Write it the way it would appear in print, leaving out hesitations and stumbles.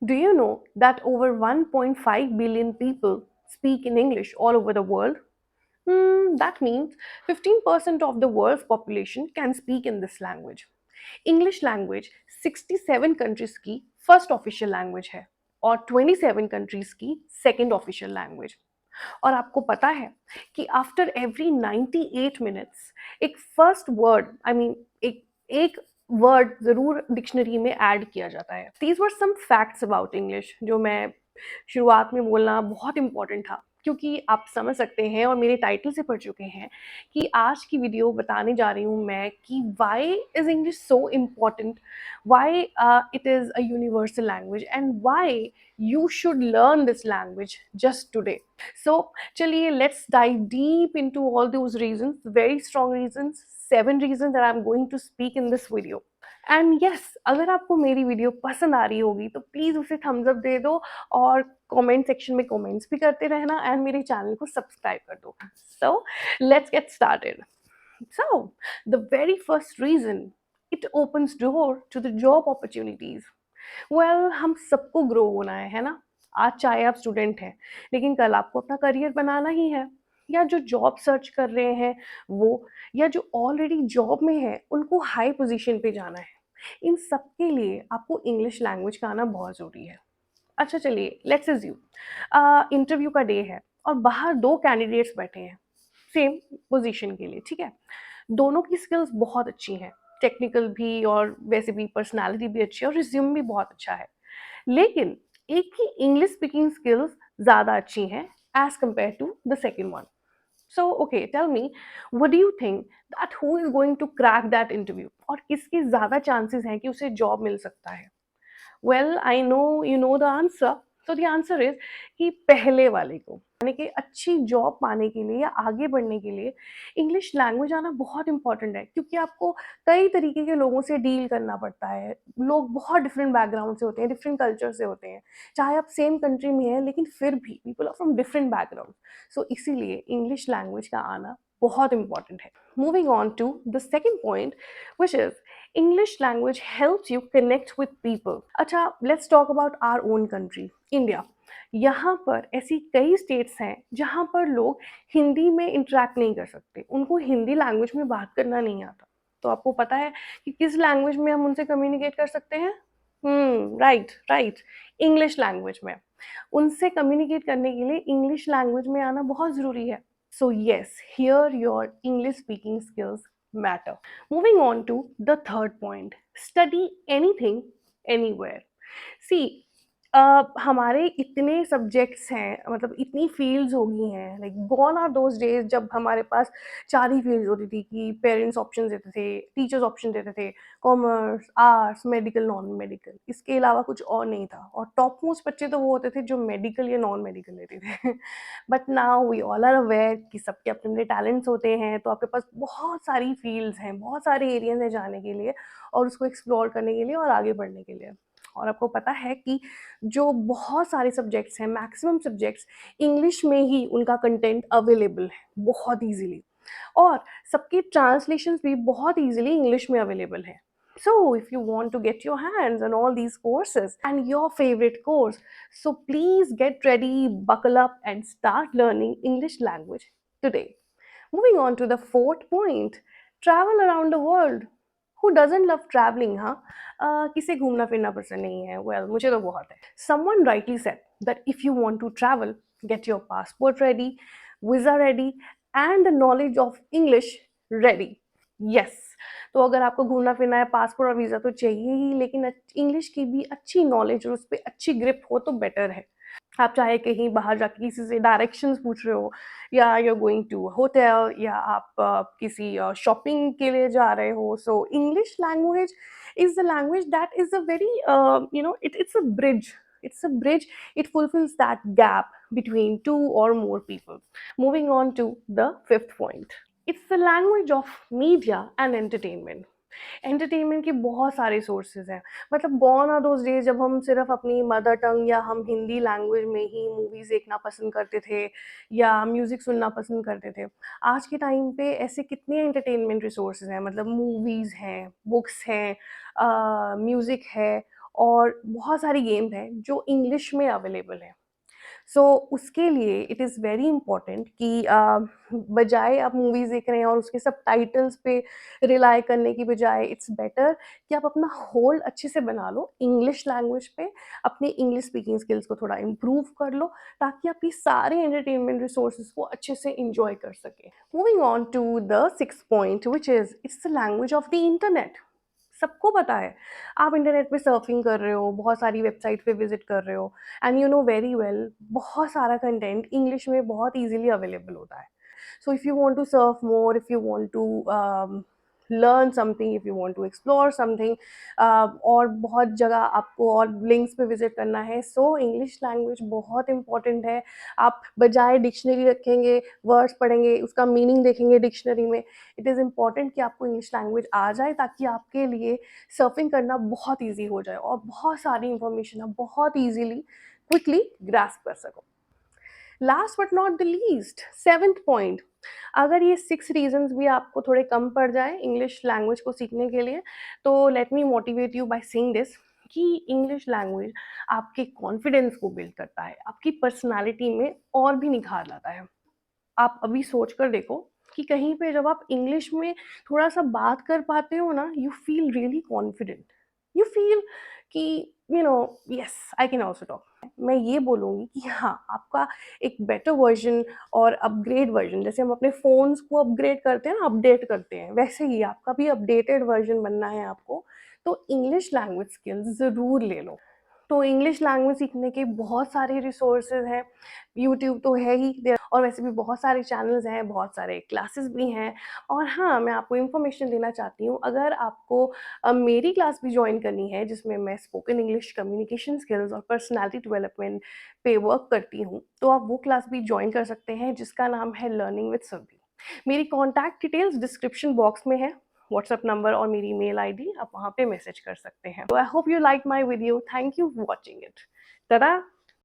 Do you know that over 1.5 billion people speak in English all over the world? That means 15% of the world's population can speak in this language. English language 67 countries की first official language है और 27 countries की second official language. और आपको पता है कि after every 98 minutes एक फर्स्ट वर्ड एक एक वर्ड जरूर डिक्शनरी में ऐड किया जाता है। These were some facts about English जो मैं शुरुआत में बोलना बहुत इंपॉर्टेंट था, क्योंकि आप समझ सकते हैं और मेरे टाइटल से पढ़ चुके हैं कि आज की वीडियो बताने जा रही हूँ मैं कि why is English so important, why it is a universal language and why you should learn this language just today. So chaliye, let's dive deep into all those reasons, very strong reasons, 7 reasons that I'm going to speak in this video. And yes, अगर आपको मेरी video पसंद आ रही होगी तो please उसे Thums up दे दो और कमेंट सेक्शन में कमेंट्स भी करते रहना एंड मेरे चैनल को सब्सक्राइब कर दो। So let's get started. So, the very first reason, it opens door to the job opportunities. Well, हम सबको ग्रो होना है ना? आज चाहे आप स्टूडेंट हैं, लेकिन कल आपको अपना करियर बनाना ही है, या जो जॉब सर्च कर रहे हैं वो, या जो ऑलरेडी जॉब में है उनको हाई पोजीशन पे जाना है। इन सब के लिए आपको इंग्लिश लैंग्वेज का आना बहुत ज़रूरी है। अच्छा चलिए, लेट्स अज्यूम इंटरव्यू का डे है और बाहर दो कैंडिडेट्स बैठे हैं सेम पोजीशन के लिए, ठीक है? दोनों की स्किल्स बहुत अच्छी हैं, टेक्निकल भी और वैसे भी पर्सनैलिटी भी अच्छी है और रिज्यूम भी बहुत अच्छा है। लेकिन एक की इंग्लिश स्पीकिंग स्किल्स ज़्यादा अच्छी हैं as compare to the second one. So okay, tell me, what do you think that who is going to crack that interview, और किसके ज़्यादा चांसेस हैं कि उसे जॉब मिल सकता है? Well, I know you know the answer. तो the answer is कि पहले वाले को, यानी कि अच्छी जॉब पाने के लिए या आगे बढ़ने के लिए इंग्लिश लैंग्वेज आना बहुत इंपॉर्टेंट है, क्योंकि आपको कई तरीके के लोगों से डील करना पड़ता है। लोग बहुत डिफरेंट बैकग्राउंड से होते हैं, डिफरेंट कल्चर से होते हैं। चाहे आप सेम कंट्री में हैं, लेकिन फिर भी people are from different background. So इसीलिए इंग्लिश लैंग्वेज का आना बहुत इंपॉर्टेंट है। Moving on to the second point, which is English language helps you connect with people. अच्छा, let's talk about our own country, India. यहाँ पर ऐसी कई स्टेट्स हैं जहाँ पर लोग हिंदी में इंटरेक्ट नहीं कर सकते, उनको हिंदी लैंग्वेज में बात करना नहीं आता। तो आपको पता है कि किस लैंग्वेज में हम उनसे कम्युनिकेट कर सकते हैं? राइट राइट, इंग्लिश लैंग्वेज में। उनसे कम्युनिकेट करने के लिए इंग्लिश लैंग्वेज में आना बहुत ज़रूरी है। So yes, here your English speaking skills matter. Moving on to the third point, study anything, anywhere. See, हमारे इतने सब्जेक्ट्स हैं, मतलब इतनी फील्ड्स हो गई हैं, like gone are those days जब हमारे पास 4 ही फील्ड्स होती थी कि पेरेंट्स ऑप्शन देते थे, टीचर्स ऑप्शन देते थे, commerce, arts, medical, non medical, इसके अलावा कुछ और नहीं था। और टॉप मोस्ट बच्चे तो वो होते थे जो मेडिकल या नॉन मेडिकल लेते थे। But now we all are aware कि सबके अपने-अपने टैलेंट्स होते हैं, तो आपके पास बहुत सारी फील्ड्स हैं, बहुत सारे एरियाज़ हैं जाने के लिए और उसको एक्सप्लोर करने के लिए और आगे बढ़ने के लिए। और आपको पता है कि जो बहुत सारे सब्जेक्ट्स हैं, मैक्सिमम सब्जेक्ट्स इंग्लिश में ही उनका कंटेंट अवेलेबल है, बहुत ईज़िली, और सबके ट्रांसलेशंस भी बहुत ईज़िली इंग्लिश में अवेलेबल हैं। So, if you want to get your hands on all these courses and your favorite course, so please get ready, buckle up, and start learning English language today. Moving on to the fourth point, travel around the world. Who doesn't love traveling, हाँ? किसे घूमना फिरना पसंद नहीं है? Well, मुझे तो बहुत है। Someone rightly said that if you want to travel, get your passport ready, visa ready, and the knowledge of English ready. Yes, तो अगर आपको घूमना फिरना है, पासपोर्ट और वीज़ा तो चाहिए ही, लेकिन इंग्लिश की भी अच्छी नॉलेज और उस पे अच्छी ग्रिप हो तो बेटर है। आप चाहे कहीं बाहर जाके किसी से डायरेक्शंस पूछ रहे हो, या you are going to hotel, या आप किसी शॉपिंग के लिए जा रहे हो, so English language is the language that is a very it's a bridge. It fulfills that gap between two or more people. Moving on to the fifth point, it's the language of media and entertainment. Entertainment के बहुत सारे sources हैं, मतलब gone are those days जब हम सिर्फ अपनी mother tongue या हम हिंदी लैंग्वेज में ही मूवीज़ देखना पसंद करते थे या म्यूज़िक सुनना पसंद करते थे। आज के टाइम पे ऐसे कितने एंटरटेनमेंट रिसोर्सेज हैं, मतलब मूवीज़ हैं, बुक्स हैं, म्यूज़िक है, और बहुत सारी गेम्स हैं जो इंग्लिश में अवेलेबल हैं। सो उसके लिए इट इज़ वेरी इंपॉर्टेंट कि बजाय आप मूवीज़ देख रहे हैं और उसके सबटाइटल्स पे रिलाय करने की बजाय इट्स बेटर कि आप अपना होल्ड अच्छे से बना लो इंग्लिश लैंग्वेज पे, अपने इंग्लिश स्पीकिंग स्किल्स को थोड़ा इम्प्रूव कर लो ताकि आप ये सारे एंटरटेनमेंट रिसोर्सेज को अच्छे से इंजॉय कर सकें। Moving on to the six point which is it's the language of the internet. सबको पता है, आप इंटरनेट पे सर्फिंग कर रहे हो, बहुत सारी वेबसाइट पे विज़िट कर रहे हो and you know very well बहुत सारा कंटेंट इंग्लिश में बहुत ईज़िली अवेलेबल होता है। So if you want to surf more, if you want to learn something, if you want to explore something, और बहुत जगह आपको और लिंक्स पे विजिट करना है, सो इंग्लिश लैंग्वेज बहुत इंपॉर्टेंट है। आप बजाय डिक्शनरी रखेंगे, वर्ड्स पढ़ेंगे, उसका मीनिंग देखेंगे डिक्शनरी में, इट इज़ इम्पॉर्टेंट कि आपको इंग्लिश लैंग्वेज आ जाए ताकि आपके लिए सर्फिंग करना बहुत ईजी हो जाए और बहुत सारी इंफॉर्मेशन आप बहुत ईजीली क्विकली ग्रास्प कर सको। Last but not the least, seventh point, अगर ये 6 रीज़न्स भी आपको थोड़े कम पड़ जाएँ इंग्लिश लैंग्वेज को सीखने के लिए, तो let me motivate you by saying this कि इंग्लिश लैंग्वेज आपके कॉन्फिडेंस को बिल्ड करता है, आपकी पर्सनैलिटी में और भी निखार लाता है। आप अभी सोच कर देखो कि कहीं पे जब आप इंग्लिश में थोड़ा-सा बात कर पाते हो ना, you feel really confident. You feel कि you know yes I can also talk. मैं ये बोलूँगी कि हाँ, आपका एक बेटर वर्ज़न और अपग्रेड वर्ज़न, जैसे हम अपने फ़ोन्स को अपग्रेड करते हैं ना, अपडेट करते हैं, वैसे ही आपका भी अपडेटेड वर्ज़न बनना है आपको, तो इंग्लिश लैंग्वेज स्किल्स ज़रूर ले लो। तो इंग्लिश लैंग्वेज सीखने के बहुत सारे रिसोर्सेज़ हैं, यूट्यूब तो है ही देयर, और वैसे भी बहुत सारे चैनल्स हैं, बहुत सारे क्लासेस भी हैं। और हाँ, मैं आपको इन्फॉर्मेशन देना चाहती हूँ, अगर आपको मेरी क्लास भी जॉइन करनी है जिसमें मैं स्पोकन इंग्लिश, कम्युनिकेशन स्किल्स और पर्सनैलिटी डेवलपमेंट पे वर्क करती हूँ, तो आप वो क्लास भी जॉइन कर सकते हैं जिसका नाम है लर्निंग विद सभी। मेरी कॉन्टैक्ट डिटेल्स डिस्क्रिप्शन बॉक्स में है, व्हाट्सएप नंबर और मेरी मेल आईडी, आप वहाँ पे मैसेज कर सकते हैं। तो I hope you like my video, thank you for watching it. टा-डा!